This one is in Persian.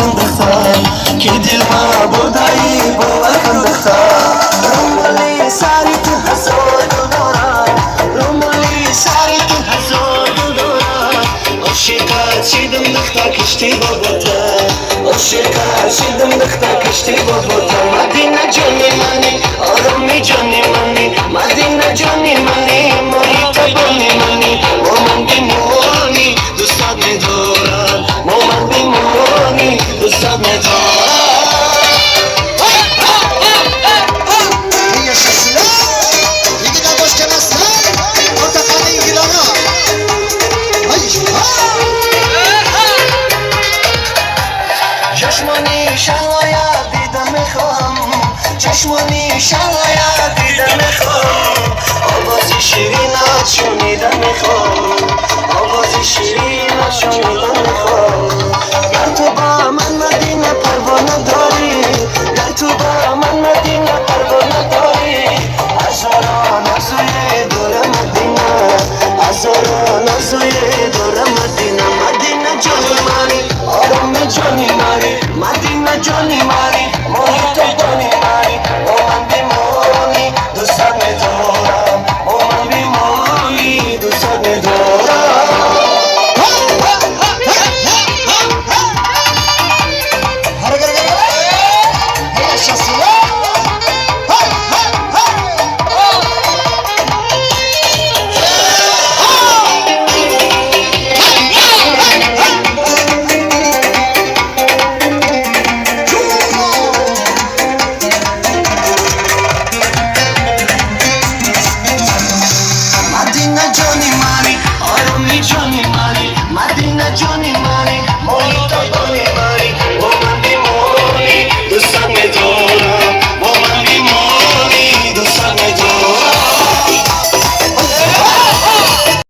خندختم که دل ما بودایی باور خندختم رومالی سری تو هزار دلارم رومالی سری تو هزار دلارم عاشقت شدم دختر کشتی باباتا عاشقت شدم دختر کشتی باباتا مدینه جانی منی آرامی جانی منی مدینه جانی منی محیط بانی منی مومن بیمونی دوستت میدارم مومن بیمونی دوستت میدارم چشمانی شاید دیدم میخوام چشمانی شاید دیدم میخوام آواز شیرینت شنیدم میخوام آواز شیرینت شنیدم میخوام گر تو با